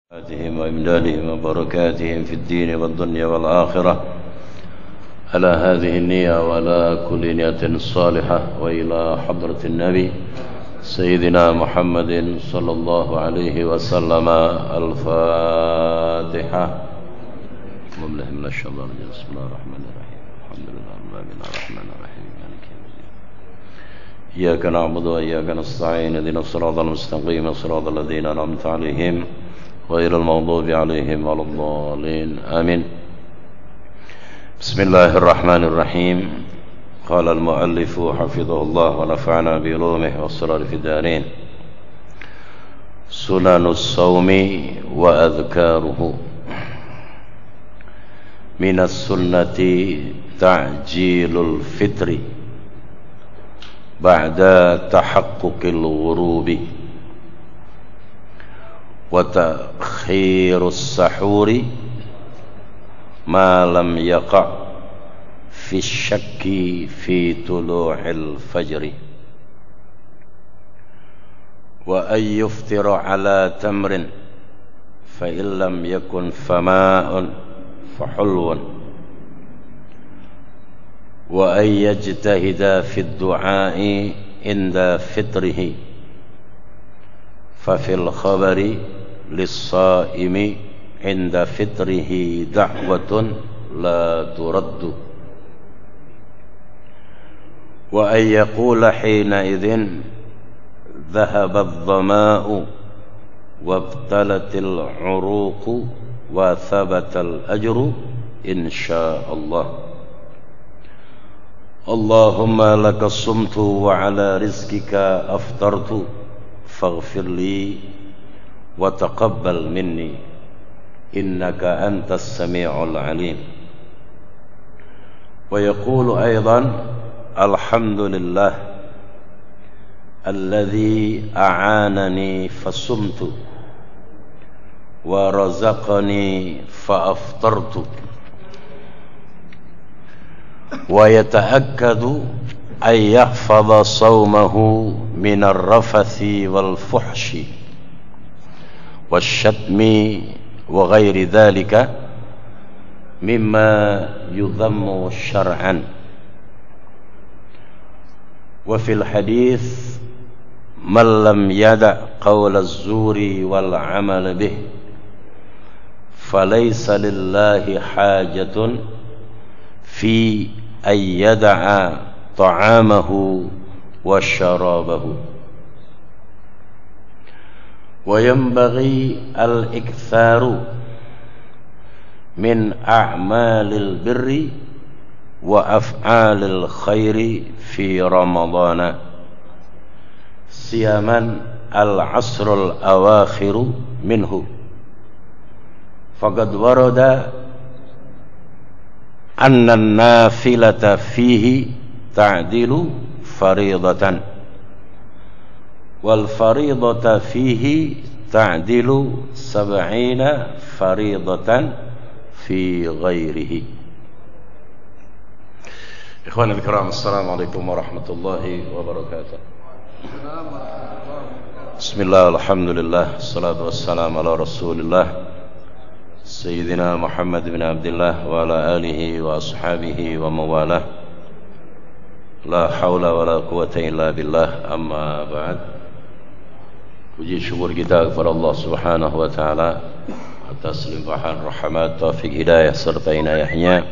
وإمدادهم وبركاتهم في الدين والدنيا والآخرة على هذه النية وعلى كل نية صالحة وإلى حضرة النبي سيدنا محمد صلى الله عليه وسلم. الفاتحة. من الشيطان الرجيم. بسم الله الرحمن الرحيم. الحمد لله رب العالمين الرحمن الرحيم مالك يوم الدين. إياك نعبد وإياك نستعين اهدنا الصراط المستقيم صراط الذين أنعمت عليهم غير المغضوب عليهم ولا الضالين آمين. بسم الله الرحمن الرحيم. قال المؤلف حفظه الله ونفعنا بعلومه والسرار في الدارين: سنن الصوم وأذكاره. من السنة تعجيل الفطر بعد تحقق الغروب، وتأخير السحور ما لم يقع في الشك في طلوع الفجر، وأن يفطر على تمر فإن لم يكن فماء فحلو، وأن يجتهد في الدعاء عند فطره، ففي الخبر للصائم عند فطره دعوة لا ترد، وأن يقول حينئذ ذهب الظماء وابتلت العروق وثبت الأجر إن شاء الله. اللهم لك صمت وعلى رزقك أفطرت فاغفر لي وتقبل مني إنك أنت السميع العليم. ويقول أيضا: الحمد لله الذي أعانني فصمت ورزقني فأفطرت. ويتأكد أن يحفظ صومه من الرفث والفحش والشتم وغير ذلك مما يذم شرعا. وفي الحديث: من لم يدع قول الزور والعمل به فليس لله حاجة في أن يدع طعامه وشرابه. وينبغي الإكثار من أعمال البر وأفعال الخير في رمضان، سيما العشر الأواخر منه، فقد ورد أن النافلة فيه تعدل فريضة، والفريضة فيه تعدل 70 فريضة في غيره. إخواني الكرام، السلام عليكم ورحمة الله وبركاته. بسم الله الحمد لله الصلاة والسلام على رسول الله سيدنا محمد بن عبد الله وعلى آله وأصحابه وموالاه، لا حول ولا قوة إلا بالله. أما بعد. Puji syukur kita kepada Allah Subhanahu wa taala atas limpahan rahmat, taufik, hidayah serta inayahnya.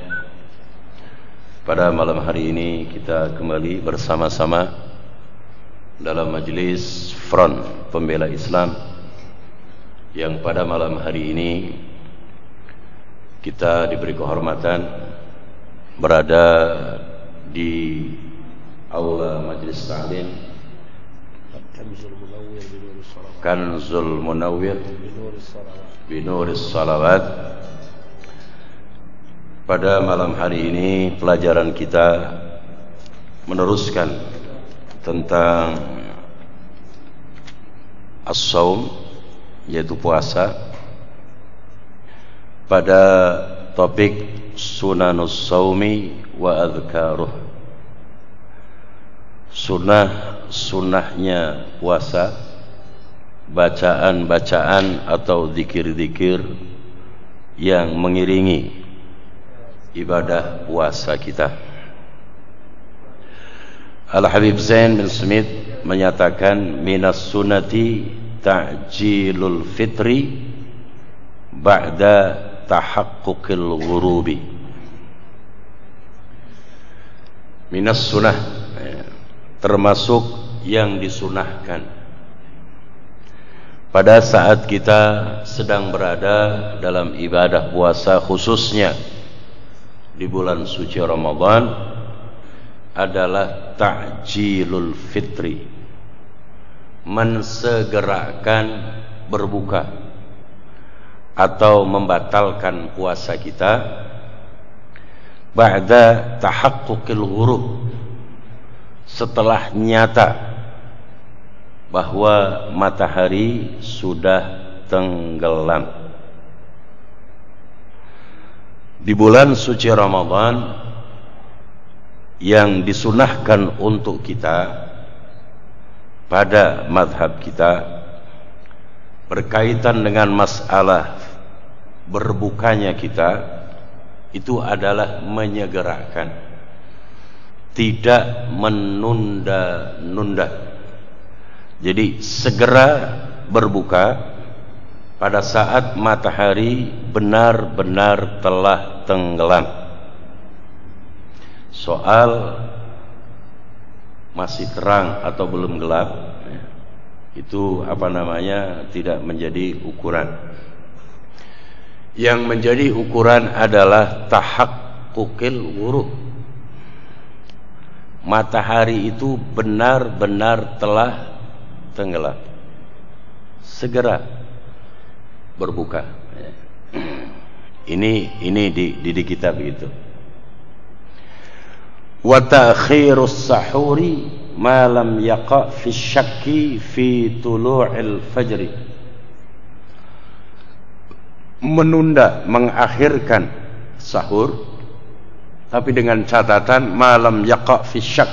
Pada malam hari ini kita kembali bersama-sama dalam majelis Front Pembela Islam, yang pada malam hari ini kita diberi kehormatan berada di aula majelis ta'lim Kanzul Munawwir Binuris Salawat. Pada malam hari ini pelajaran kita meneruskan tentang as-saum, yaitu puasa, pada topik sunanus saumi wa adhkaruh. Sunnah-sunnahnya puasa bacaan-bacaan atau zikir-zikir yang mengiringi ibadah puasa kita. Al-Habib Zain bin Smith menyatakan minas sunnati ta'jilul fitri ba'da tahaqquqil ghurubi. Minas sunnah, termasuk yang disunahkan pada saat kita sedang berada dalam ibadah puasa, khususnya di bulan suci Ramadan, adalah ta'jilul fitri, mensegerakan berbuka atau membatalkan puasa kita ba'da tahaqquqil ghurub, setelah nyata bahwa matahari sudah tenggelam. Di bulan suci Ramadan yang disunahkan untuk kita pada mazhab kita berkaitan dengan masalah berbukanya kita, itu adalah menyegerakan, tidak menunda-nunda. Jadi segera berbuka pada saat matahari benar-benar telah tenggelam. Soal masih terang atau belum gelap, itu tidak menjadi ukuran. Yang menjadi ukuran adalah tahaqquqil ghurub. Matahari itu benar-benar telah tenggelam, segera berbuka. Ini di kitab itu. Wa ta'khirus sahuri ma lam yaqa fi syakki fi tulu'il fajri. Menunda, mengakhirkan sahur, tapi dengan catatan malam yaqa fi syak,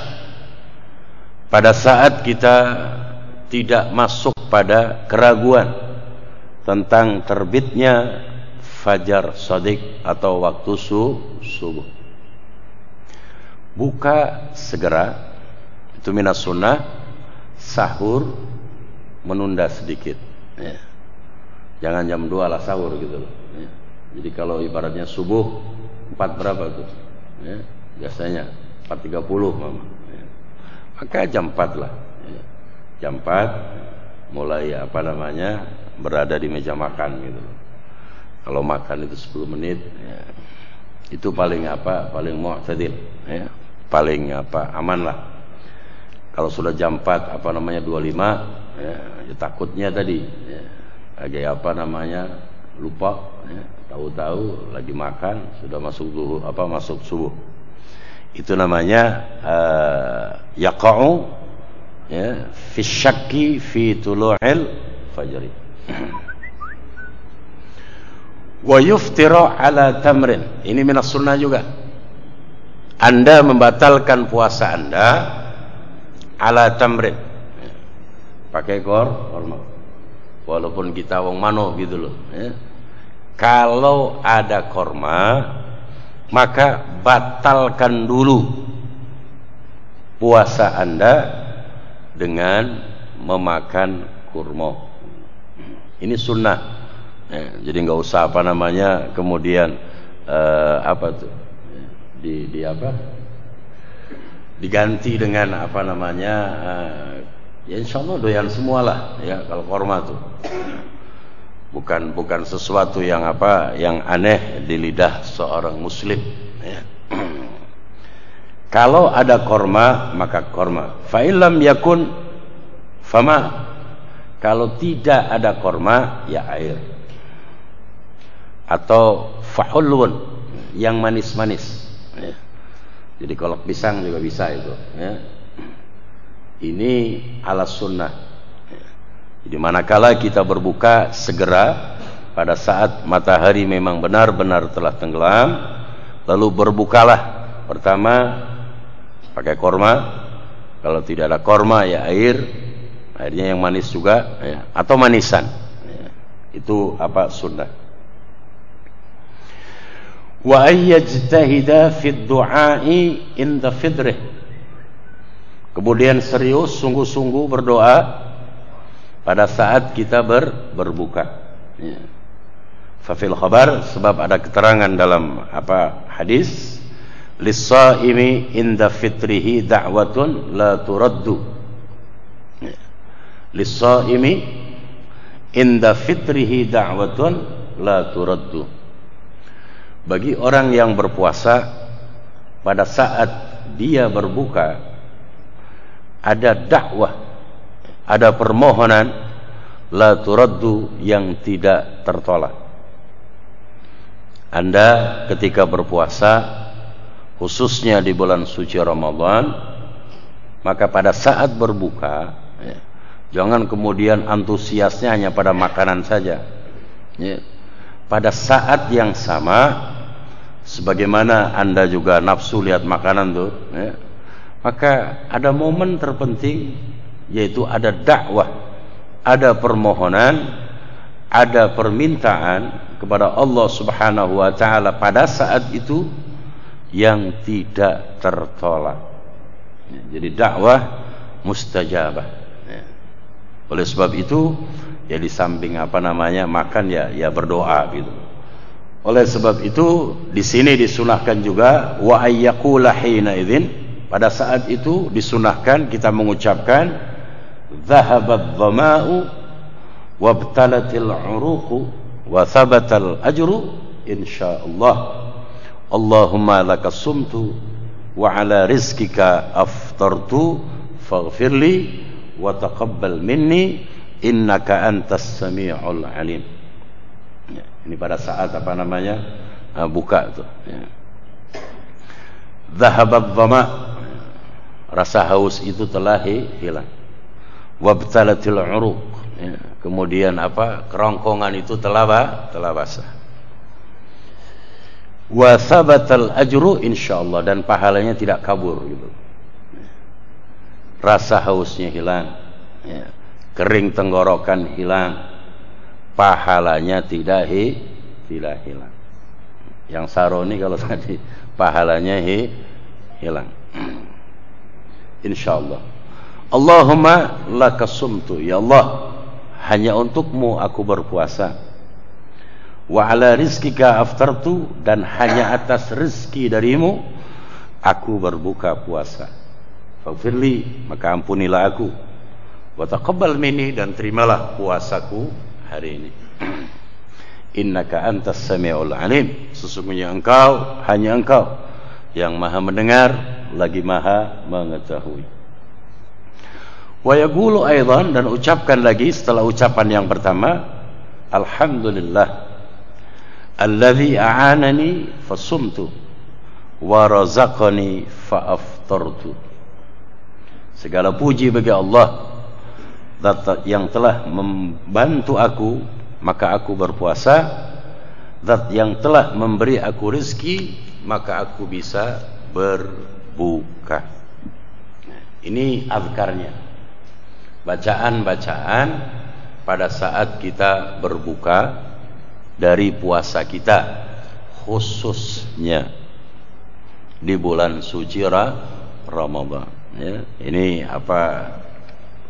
pada saat kita tidak masuk pada keraguan tentang terbitnya fajar shadiq atau waktu subuh. Buka segera, itu minas sunnah. Sahur menunda sedikit, ya. Jangan jam 2 lah sahur gitu loh, ya. Jadi kalau ibaratnya subuh 4 berapa tuh, ya, biasanya 4.30 mama, ya. Maka jam 4 lah, ya. Jam 4 mulai berada di meja makan gitu. Kalau makan itu 10 menit, ya, itu paling mu'tadil, ya, paling aman lah. Kalau sudah jam 4 25, ya, takutnya tadi, ya, agak lupa, ya, tahu-tahu lagi makan sudah masuk subuh. Itu namanya yaqa'u, ya, fi syakki fi tulu'il fajri. Wa yuftira ala tamrin. Ini minas sunnah juga. Anda membatalkan puasa Anda ala tamrin, pakai korma, walaupun kita wong mano gitu loh, ya. Kalau ada korma, maka batalkan dulu puasa Anda dengan memakan kurma. Ini sunnah, ya. Jadi nggak usah kemudian diganti dengan ya insyaallah doyan semualah, ya, kalau korma tuh bukan sesuatu yang aneh di lidah seorang muslim, ya. Kalau ada korma maka korma, fa illam yakun fama. Kalau tidak ada korma, ya air atau fahulun, yang manis-manis, ya. Jadi kolak pisang juga bisa itu, ya. Ini ala sunnah, ya. Jadi manakala kita berbuka segera pada saat matahari memang benar-benar telah tenggelam, lalu berbukalah. Pertama pakai korma, kalau tidak ada korma ya air, airnya yang manis juga, ya, atau manisan, ya. Itu apa sunnah. Wa ayyajtahida fid du'ai inda fidrih. Kemudian serius, sungguh-sungguh berdoa pada saat kita berbuka, ya. Fafil khabar, sebab ada keterangan dalam apa hadis, lis-shaimi inda fitrihi da'watun la turaddu. Lis-shaimi inda fitrihi da'watun la turaddu. Bagi orang yang berpuasa pada saat dia berbuka ada dakwah, ada permohonan la turaddu yang tidak tertolak. Anda ketika berpuasa, khususnya di bulan suci Ramadan, maka pada saat berbuka, ya, jangan kemudian antusiasnya hanya pada makanan saja, ya. Pada saat yang sama, sebagaimana Anda juga nafsu lihat makanan tuh, ya, maka ada momen terpenting, yaitu ada dakwah, ada permohonan, ada permintaan kepada Allah Subhanahu wa ta'ala pada saat itu yang tidak tertolak, ya, jadi dakwah mustajabah, ya. Oleh sebab itu, ya di samping apa namanya makan, ya berdoa gitu. Oleh sebab itu di sini disunahkan juga wa ayyaqula hina idzin, pada saat itu disunahkan kita mengucapkan dhahabat dhama'u wabtalatil uruqu wa thabatal ajru insyaallah. Allahumma lakas sumtu wa ala rizkika aftartu faghfirli wa taqabbal minni innaka antas sami'ul alim. Ya, ini pada saat apa namanya buka tuh, ya. Dhahabat dhama, rasa haus itu telah hilang. Wabtalatil uruq, ya. Kemudian apa, kerongkongan itu telah basah. Wa thabatal ajru insyaallah, dan pahalanya tidak kabur gitu. Rasa hausnya hilang, ya. Kering tenggorokan hilang, pahalanya tidak hilang. Yang saroni kalau tadi pahalanya hilang. Insyaallah. Allahumma lakasumtu, ya Allah, hanya untukmu aku berpuasa. Wa ala rizkika aftartu, dan hanya atas rezeki darimu aku berbuka puasa. Faghfirli, maka ampunilah aku. Wa taqabbal minni, dan terimalah puasaku hari ini. Innaka antas sami'ul alim, sesungguhnya engkau, hanya engkau yang maha mendengar lagi maha mengetahui. Wa yaqulu aidan, dan ucapkan lagi setelah ucapan yang pertama, alhamdulillah alladzi a'anani fasumtu wa razaqani fa aftartu. Segala puji bagi Allah yang telah membantu aku maka aku berpuasa, zat yang telah memberi aku rezeki maka aku bisa berbuka. Ini azkarnya, bacaan-bacaan pada saat kita berbuka dari puasa kita, khususnya di bulan suci Ramadan, ya. Ini apa,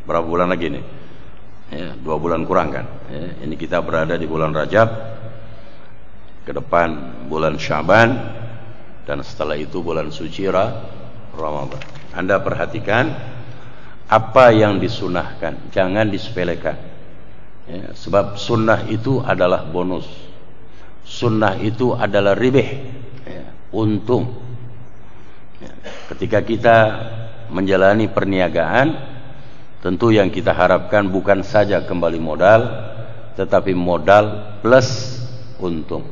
berapa bulan lagi nih? Ya, 2 bulan kurang kan, ya. Ini kita berada di bulan Rajab, ke depan bulan Syaban, dan setelah itu bulan suci Ramadan. Anda perhatikan apa yang disunahkan, jangan disepelekan, ya, sebab sunnah itu adalah bonus, sunnah itu adalah ribih, ya, untung, ya. Ketika kita menjalani perniagaan, tentu yang kita harapkan bukan saja kembali modal, tetapi modal plus untung.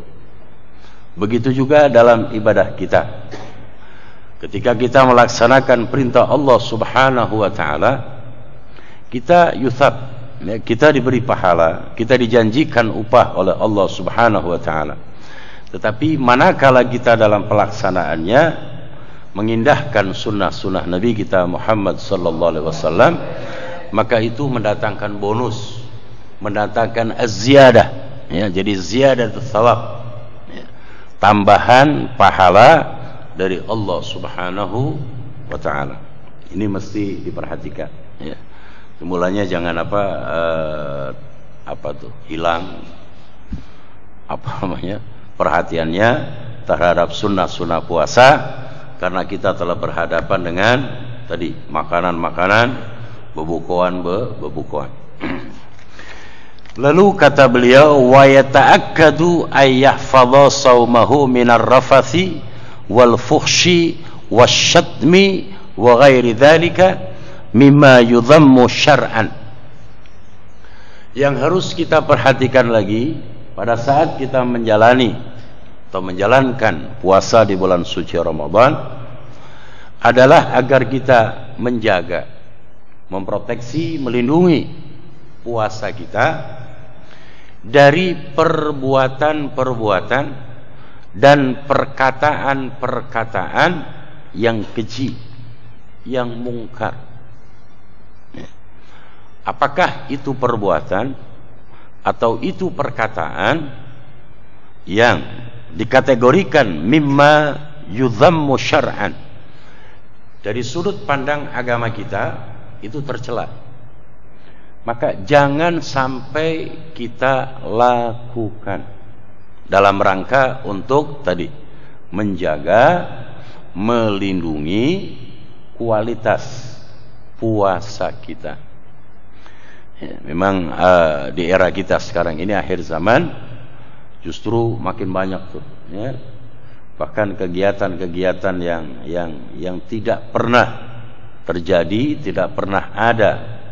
Begitu juga dalam ibadah kita. Ketika kita melaksanakan perintah Allah Subhanahu wa ta'ala, kita yuthab, ya, kita diberi pahala, kita dijanjikan upah oleh Allah Subhanahu wa ta'ala. Tetapi manakala kita dalam pelaksanaannya mengindahkan sunnah-sunnah Nabi kita Muhammad sallallahu alaihi wasallam, maka itu mendatangkan bonus, mendatangkan az-ziyadah, ya, jadi ziyadah tsawab, ya, tambahan pahala dari Allah Subhanahu wa taala. Ini mesti diperhatikan, ya. Mulanya jangan hilang perhatiannya terhadap sunnah-sunnah puasa, karena kita telah berhadapan dengan tadi makanan-makanan, bebukuan. Lalu kata beliau, wa yata'akkadu ay yahfadha saumahu minar rafathi wal fuhshi wasyatmi wa ghairi dzalika mimma yudhammu syar'an. Yang harus kita perhatikan lagi pada saat kita menjalani atau menjalankan puasa di bulan suci Ramadan adalah agar kita menjaga, memproteksi, melindungi puasa kita dari perbuatan-perbuatan dan perkataan-perkataan yang keji, yang mungkar. Apakah itu perbuatan atau itu perkataan yang dikategorikan mimma yudhammu syar'an, dari sudut pandang agama kita itu tercela, maka jangan sampai kita lakukan dalam rangka untuk tadi menjaga, melindungi kualitas puasa kita. Ya, memang di era kita sekarang ini akhir zaman justru makin banyak tuh, ya, bahkan kegiatan-kegiatan yang tidak pernah terjadi, tidak pernah ada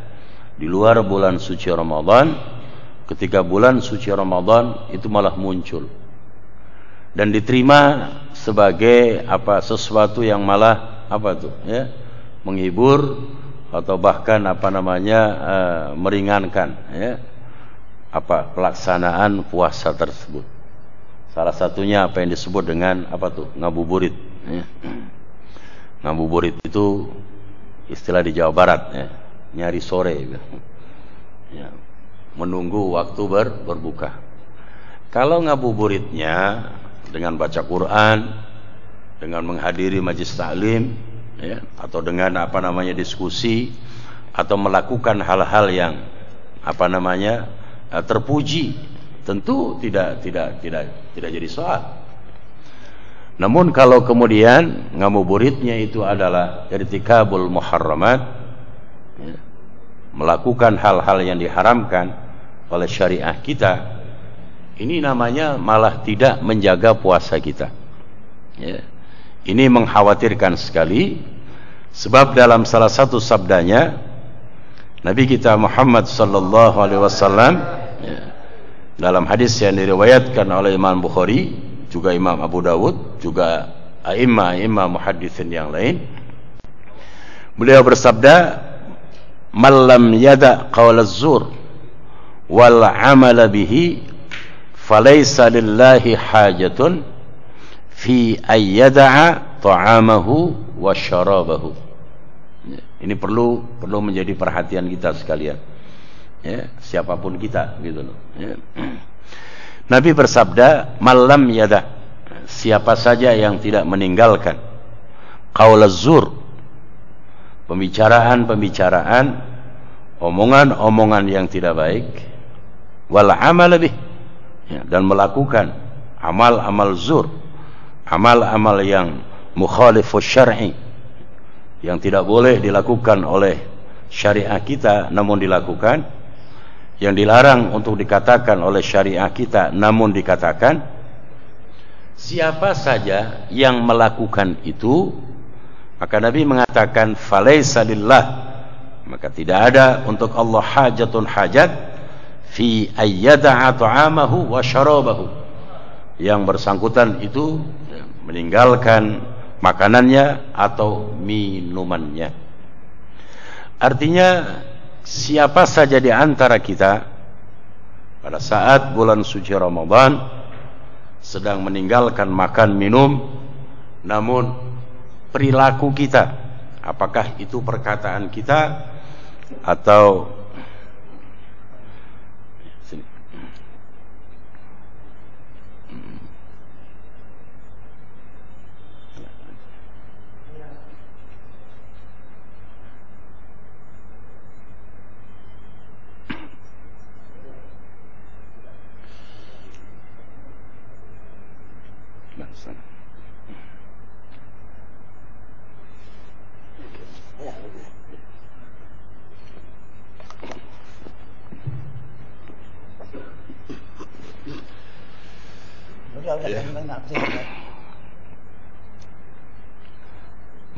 di luar bulan suci Ramadan. Ketika bulan suci Ramadan itu malah muncul dan diterima sebagai sesuatu yang malah menghibur atau bahkan meringankan, ya, pelaksanaan puasa tersebut. Salah satunya apa yang disebut dengan ngabuburit, ya. Ngabuburit itu istilah di Jawa Barat, ya, nyari sore, ya, menunggu waktu berbuka. Kalau ngabuburitnya dengan baca Quran, dengan menghadiri majelis taklim, ya, atau dengan diskusi atau melakukan hal-hal yang terpuji, tentu tidak jadi soal. Namun kalau kemudian ngabuburitnya itu adalah irtikabul muharramat, ya, melakukan hal-hal yang diharamkan oleh syariah kita, ini namanya malah tidak menjaga puasa kita, ya. Ini mengkhawatirkan sekali, sebab dalam salah satu sabdanya Nabi kita Muhammad sallallahu alaihi wasallam, ya, dalam hadis yang diriwayatkan oleh Imam Bukhari, juga Imam Abu Dawud, juga a'imah muhaddisin yang lain, beliau bersabda, "Man lam yada' qaul az-zur wal 'amala bihi falaysa lillahi hajatun fi ayyada'a ta'amahu wa syarabahu." Ini perlu menjadi perhatian kita sekalian, ya, siapapun kita, gitu loh, ya. Nabi bersabda, "Malam yada'," siapa saja yang tidak meninggalkan qaul az-zur, pembicaraan, omongan yang tidak baik, wal 'amal bih, ya, dan melakukan amal zur, amal yang mukhalifus syar'i, yang tidak boleh dilakukan oleh syariah kita namun dilakukan, yang dilarang untuk dikatakan oleh syariah kita namun dikatakan, siapa saja yang melakukan itu, maka Nabi mengatakan falaysa lillah, maka tidak ada untuk Allah hajatun hajat fi ayyada'a ta'amahu wa syarabahu, yang bersangkutan itu meninggalkan makanannya atau minumannya. Artinya siapa saja di antara kita pada saat bulan suci Ramadan sedang meninggalkan makan minum, namun perilaku kita, apakah itu perkataan kita atau sini.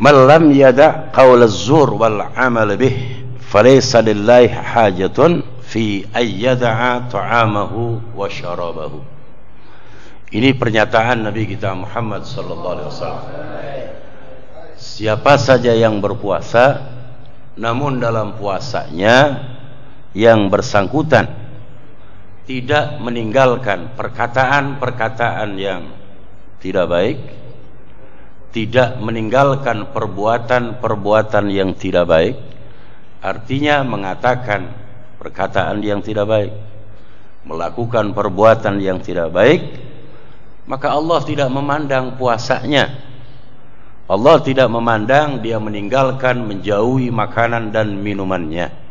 Man lam yada' qaul az-zur wal 'amal bih falaysa lillahi hajatun fi ayyada'a ta'amahu wa syarabahu. Ini pernyataan Nabi kita Muhammad sallallahu alaihi wasallam. Siapa saja yang berpuasa namun dalam puasanya yang bersangkutan tidak meninggalkan perkataan-perkataan yang tidak baik, tidak meninggalkan perbuatan-perbuatan yang tidak baik, artinya mengatakan perkataan yang tidak baik, melakukan perbuatan yang tidak baik, maka Allah tidak memandang puasanya. Allah tidak memandang dia meninggalkan, menjauhi makanan dan minumannya.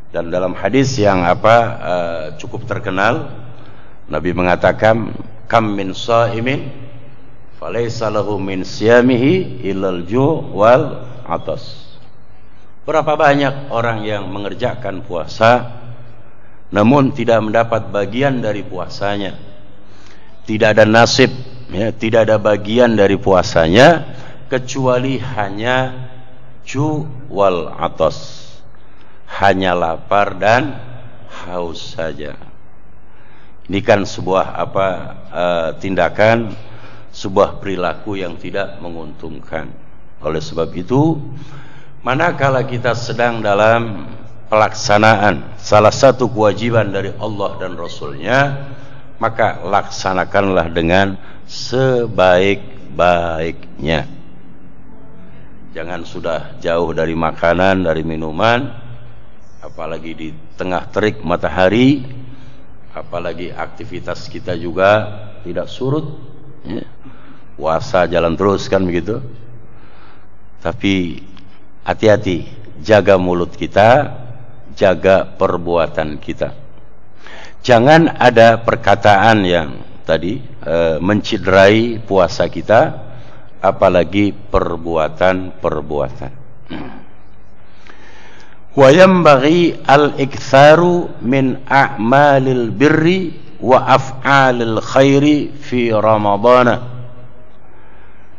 Dan dalam hadis yang cukup terkenal, Nabi mengatakan, kam min sha'imin falaysa lahu min siyamihi illal ju' wal 'atas. Berapa banyak orang yang mengerjakan puasa namun tidak mendapat bagian dari puasanya, tidak ada nasib, ya, tidak ada bagian dari puasanya kecuali hanya ju' wal 'atas, hanya lapar dan haus saja. Ini kan sebuah tindakan, sebuah perilaku yang tidak menguntungkan. Oleh sebab itu, manakala kita sedang dalam pelaksanaan salah satu kewajiban dari Allah dan Rasulnya, maka laksanakanlah dengan sebaik-baiknya. Jangan sudah jauh dari makanan, dari minuman, apalagi di tengah terik matahari, apalagi aktivitas kita juga tidak surut, ya. Puasa jalan terus kan begitu. Tapi hati-hati, jaga mulut kita, jaga perbuatan kita. Jangan ada perkataan yang tadi menciderai puasa kita, apalagi perbuatan-perbuatan. Wa yanbaghi al-iktharu min a'malil birri wa af'alil khairi fi Ramadhan.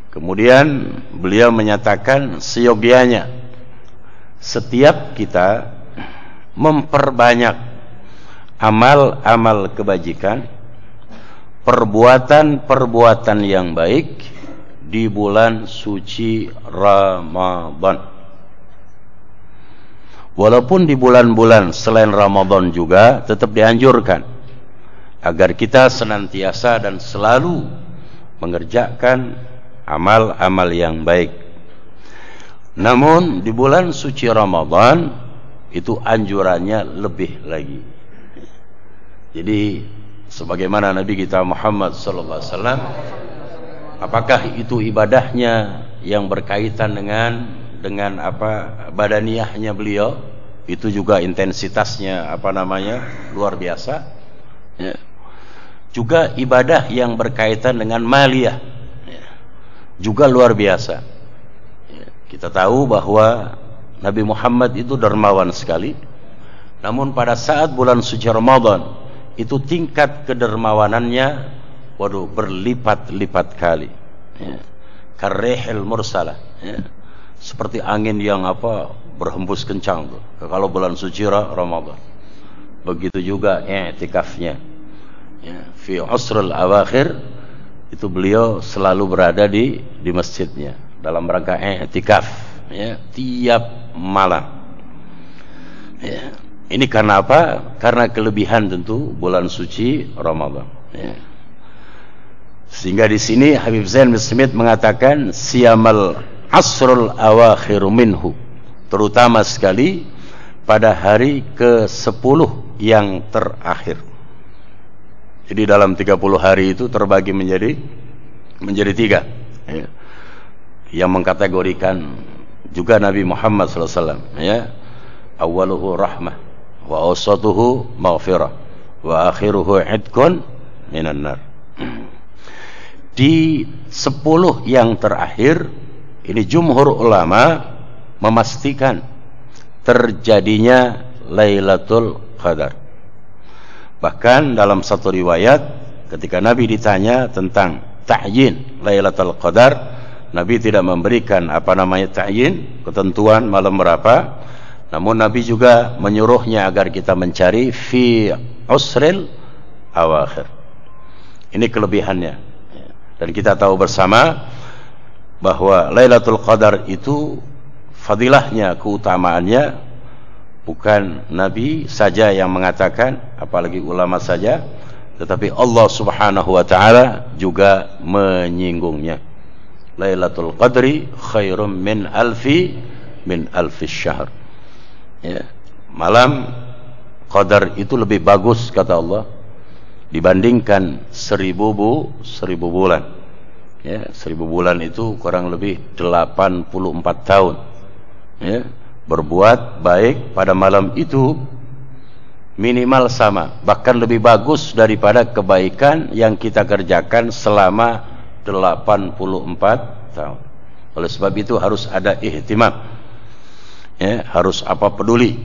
Kemudian beliau menyatakan seyogianya setiap kita memperbanyak amal-amal kebajikan, perbuatan-perbuatan yang baik di bulan suci Ramadhan. Walaupun di bulan-bulan selain Ramadan juga tetap dianjurkan agar kita senantiasa dan selalu mengerjakan amal-amal yang baik. Namun di bulan suci Ramadan itu anjurannya lebih lagi. Jadi sebagaimana Nabi kita Muhammad sallallahu alaihi wasallam, apakah itu ibadahnya yang berkaitan dengan badaniyahnya beliau, itu juga intensitasnya luar biasa, ya. Juga ibadah yang berkaitan dengan maliyah, ya, juga luar biasa, ya. Kita tahu bahwa Nabi Muhammad itu dermawan sekali, namun pada saat bulan suci Ramadan itu tingkat kedermawanannya berlipat-lipat kali, ya. Karrihil mursalah, ya. Seperti angin yang berhembus kencang tuh kalau bulan suci Ramadan. Begitu juga i'tikafnya, ya, fi usrul awakhir itu beliau selalu berada di masjidnya dalam rangka i'tikaf, ya, tiap malam, ya. Ini karena apa? Karena kelebihan tentu bulan suci Ramadan, ya. Sehingga di sini Habib Zain bin Smith mengatakan siyamal asrul awakhir minhu, terutama sekali pada hari ke-10 yang terakhir. Jadi dalam 30 hari itu terbagi menjadi 3 ya. Yang mengkategorikan juga Nabi Muhammad SAW ya. Awaluhu rahmah wa awsatuhu maghfirah wa akhiruhu idkun minan nar. Di 10 yang terakhir ini jumhur ulama memastikan terjadinya Lailatul Qadar. Bahkan dalam satu riwayat ketika Nabi ditanya tentang ta'yin Lailatul Qadar, Nabi tidak memberikan ta'yin, ketentuan malam berapa. Namun Nabi juga menyuruhnya agar kita mencari fi usril awakhir. Ini kelebihannya. Dan kita tahu bersama bahwa Lailatul Qadar itu fadilahnya, keutamaannya bukan Nabi saja yang mengatakan, apalagi ulama saja, tetapi Allah Subhanahu wa ta'ala juga menyinggungnya. Lailatul Qadri khairum min alfi syahr. Ya, malam Qadar itu lebih bagus kata Allah dibandingkan 1000 bulan. Ya, 1000 bulan itu kurang lebih 84 tahun. Ya, berbuat baik pada malam itu minimal sama, bahkan lebih bagus daripada kebaikan yang kita kerjakan selama 84 tahun. Oleh sebab itu harus ada ihtimam ya, harus peduli,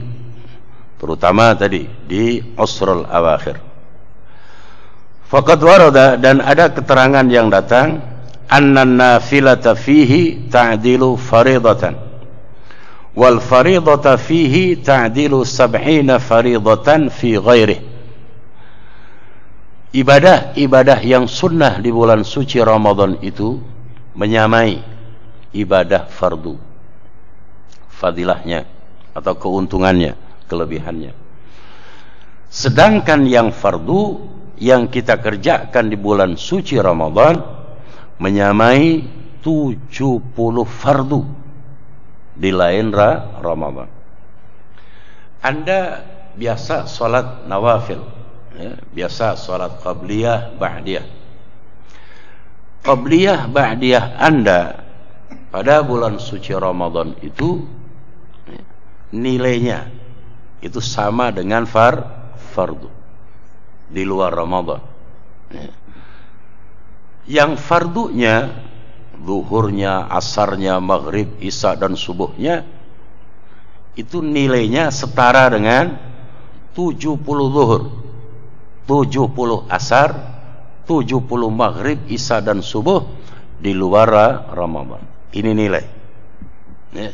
terutama tadi di usrul awakhir. Faqad warada, dan ada keterangan yang datang, anna nafilata fihi ta'dilu faridatan wal faridata fihi ta'dilu 70 faridatan fi ghairih. Ibadah yang sunnah di bulan suci Ramadan itu menyamai ibadah fardu, fadilahnya atau keuntungannya, kelebihannya. Sedangkan yang fardu yang kita kerjakan di bulan suci Ramadan menyamai 70 fardu di lain Ramadan. Anda biasa sholat nawafil ya, biasa sholat qabliyah ba'diyah. Qabliyah ba'diyah Anda pada bulan suci Ramadan itu nilainya itu sama dengan fardu di luar Ramadan. Yang fardunya, zuhurnya, asarnya, maghrib, isya dan subuhnya itu nilainya setara dengan 70 zuhur, 70 asar, 70 maghrib, isya dan subuh di luar Ramadan. Ini nilai ya.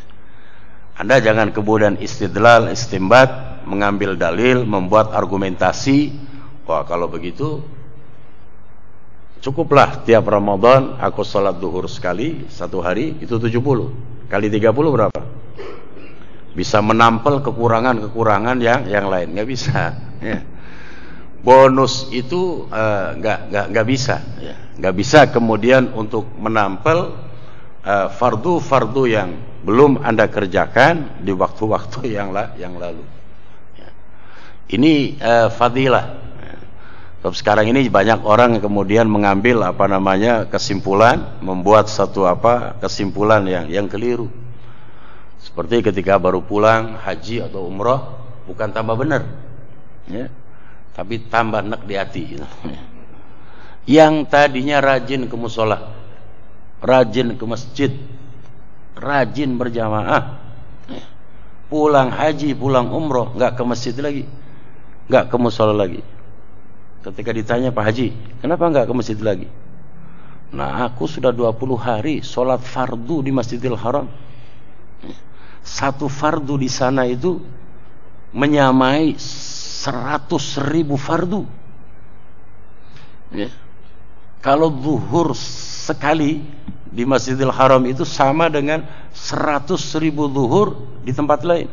Anda jangan kemudian istidlal, istimbat, mengambil dalil, membuat argumentasi, wah kalau begitu cukuplah tiap Ramadan aku sholat duhur sekali satu hari, itu 70 kali 30 berapa? Bisa menampel kekurangan yang lain, nggak bisa ya. Bonus itu nggak bisa ya. Nggak bisa kemudian untuk menampel fardu-fardu yang belum Anda kerjakan di waktu-waktu yang lalu ya. Ini fadilah. Sekarang ini banyak orang yang kemudian mengambil kesimpulan, membuat satu kesimpulan yang keliru. Seperti ketika baru pulang haji atau umrah, bukan tambah benar ya, tapi tambah nek di hati gitu. Yang tadinya rajin ke mushola, rajin ke masjid, rajin berjamaah, pulang haji, pulang umrah, nggak ke masjid lagi, nggak ke mushola lagi. Ketika ditanya, Pak Haji, kenapa enggak ke masjid lagi? Nah, aku sudah 20 hari sholat fardu di Masjidil Haram. Satu fardu di sana itu menyamai 100.000 fardu ya. Kalau zuhur sekali di Masjidil Haram itu sama dengan 100.000 zuhur di tempat lain.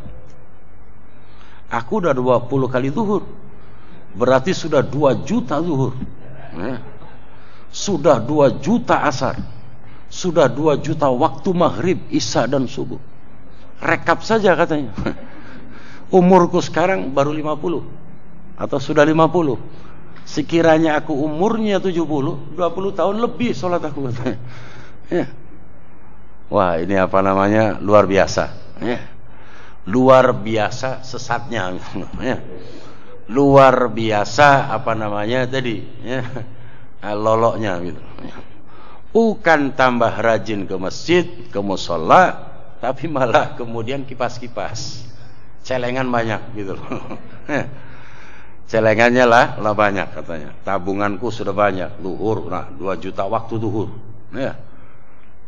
Aku udah 20 kali zuhur, berarti sudah 2 juta zuhur ya. Sudah 2 juta asar, sudah 2 juta waktu maghrib, isya dan subuh. Rekap saja katanya. Umurku sekarang baru 50 atau sudah 50. Sekiranya aku umurnya 70, 20 tahun lebih sholat aku katanya. Ya. Wah, ini apa namanya? Luar biasa. Ya. Luar biasa sesatnya. Ya. Luar biasa apa namanya tadi? Ya. Loloknya gitu. Ya. Bukan tambah rajin ke masjid, ke mushola, tapi malah kemudian kipas-kipas. Celengan banyak gitu loh. Celengannya lah banyak katanya. Tabunganku sudah banyak. Duhur, nah 2 juta waktu duhur. Ya.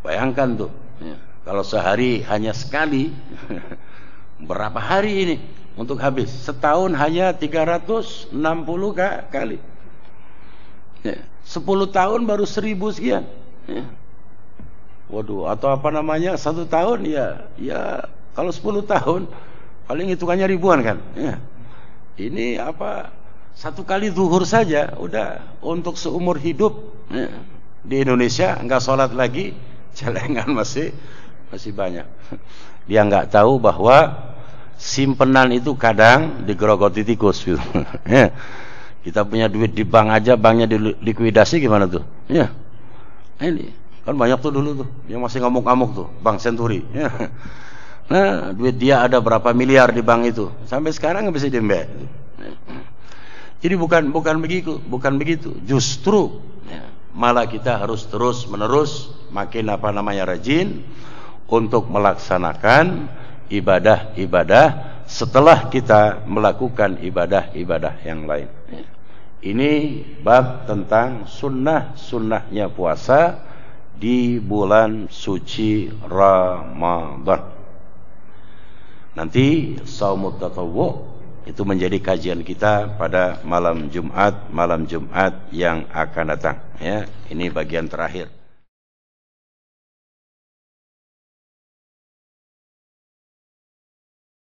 Bayangkan tuh. Ya. Kalau sehari hanya sekali, berapa hari ini untuk habis? Setahun hanya 360 kali. Ya. 10 tahun baru 1000 sekian. Ya. Waduh, atau apa namanya? 1 tahun ya kalau 10 tahun paling hitungannya ribuan kan. Ya. Ini apa? 1 kali zuhur saja udah untuk seumur hidup. Ya. Di Indonesia enggak sholat lagi, celengan masih banyak. Dia enggak tahu bahwa simpenan itu kadang digerogoti tikus gitu. Ya. Kita punya duit di bank aja, banknya dilikuidasi gimana tuh? Ya. Ini kan banyak tuh dulu tuh yang masih ngamuk-ngamuk tuh, Bank Senturi. Ya. Nah, duit dia ada berapa miliar di bank itu. Sampai sekarang nggak bisa diembe. Jadi bukan begitu. Justru ya, malah kita harus terus-menerus makin apa namanya rajin untuk melaksanakan ibadah-ibadah setelah kita melakukan ibadah-ibadah yang lain. Ini bab tentang sunnahnya puasa di bulan suci Ramadan. Nanti shaumut tatawwu itu menjadi kajian kita pada malam Jumat yang akan datang ya. Ini bagian terakhir.